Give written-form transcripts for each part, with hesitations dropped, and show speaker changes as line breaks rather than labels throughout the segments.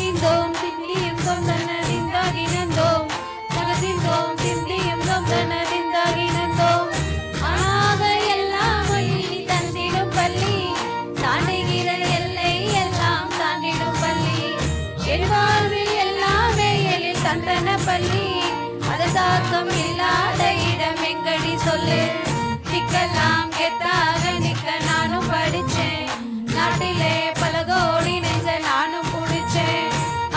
தகதிந்தோம் திண்டியும் தொந்தனதிந்தாகினந்தோம் தகதிந்தோம் திண்டியும் தொந்தனதிந்தாகினந்தோம் ஆக எல்லாம் வழி தந்திடும் பள்ளி தாண்டுகிற எல்லை எல்லாம் தாண்டிடும் பள்ளி என் வாழ்வில் எல்லாமே எழில் தந்தன பள்ளி அது தாக்கம் இல்லாத இடம் எங்கடி சொல்லு திக்கெல்லாம் கெத்தாக நிக்க நானும் படிச்சேன் நாட்டிலே பல கோடி நெஞ்ச நானும் குடிச்சேன்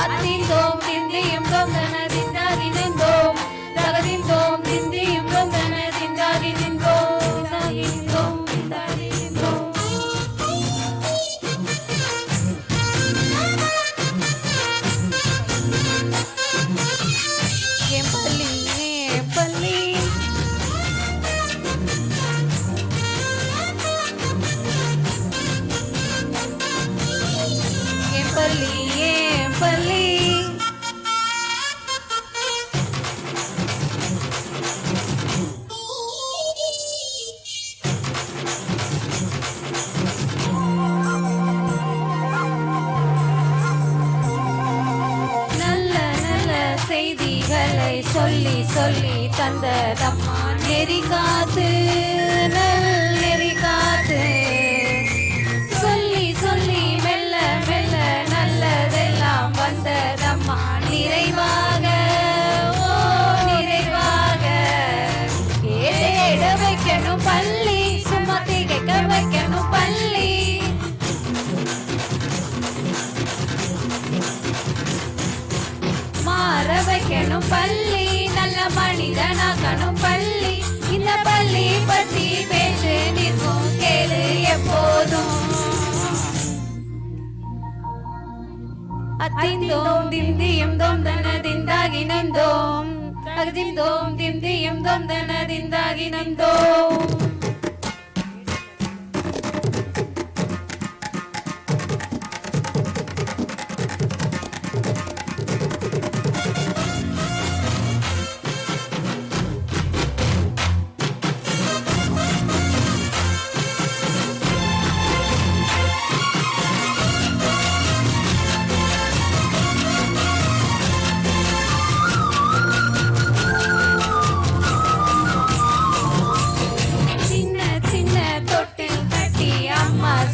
அத்திந்தோம் திந்தியும் தொந்தனதிந்தாகி நின்றோம் தகதிந்தோம் திந்தியும் தொந்தனதிந்தாகி நின்றோம் நின்றோம் திந்தாகி நின்றோம் என் பள்ளி என் பள்ளி பள்ளி ஏன் பள்ளி நல்ல நல்ல செய்திகளை சொல்லி சொல்லி தந்ததம்மா நெறி காத்து நல் நெறி காத்து சொல்லி சொல்லி மெல்ல மெல்ல நல்லதெல்லாம் வந்ததம்மா நிறைவாக ஓ நிறைவாக ஏட வைக்கணும் பள்ளி சும்மா திகைக்க வைக்கணும் பள்ளி மாற வைக்கணும் பள்ளி நல்ல மனிதனாக்கணும் பள்ளி இந்த பள்ளி பத்தி பேச்சு நிற்கும் கேளு எப்போதும் அத்திந்தோம் திந்தியும் தொந்தனதிந்தாகி நந்தோம் தகதிந்தோம் திந்தியும் தொந்தனதிந்தாகி நந்தோம்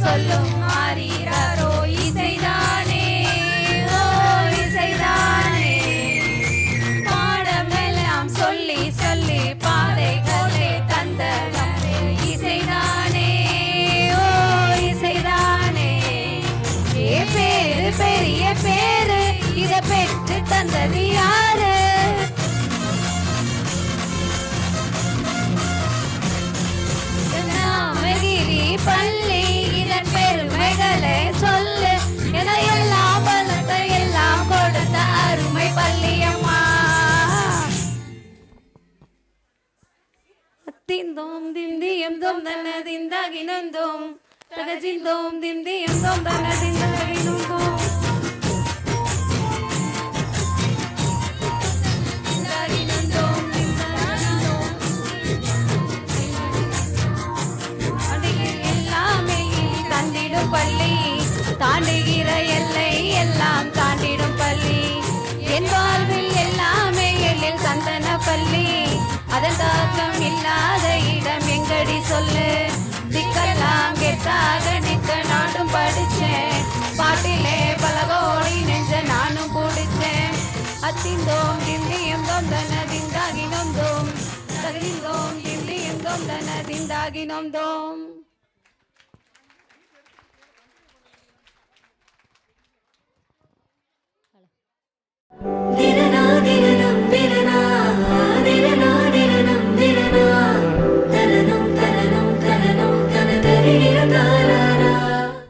சொல்லும் மாறீரோ இசைதானே ஓ இசைதானே பாடமெல்லாம் சொல்லி சொல்லி பாதைகளே தந்தனே இசைதானே ஓ இசைதானே ஏ பேரு பெரிய பேரு இத பெற்று தந்தது யாரு நாமகிரி பள்ளி பெருமைகளை சொல்லு என எல்லாம் பலத்தை எல்லாம் கொடுத்த அருமை பள்ளியம்மா திந்தோம் திந்தியம் தொந்தனதிந்தாகி நந்தோம் தகஜிந்தோம் திந்தியம் தொந்தனதிந்தாகி நந்தோம் பள்ளி தாண்டுகிற எல்லை எல்லாம் தாண்டிடும் பள்ளி என் வாழ்வில் எல்லாமே எழில் தந்தன பள்ளி அதன் தாக்கம் இல்லாத இடம் எங்கடி சொல்லு திக்கெல்லாம் கெத்தாக நிக்க நானும் படிச்சேன் பாட்டிலே பல கோடி நெஞ்ச நானும் குடிச்சேன் அத்திந்தோம் திந்தியும் தொந்தனதிந்தாகி நொந்தோம் தகதிந்தோம் திந்தியும் தொந்தனதிந்தாகி நொந்தோம்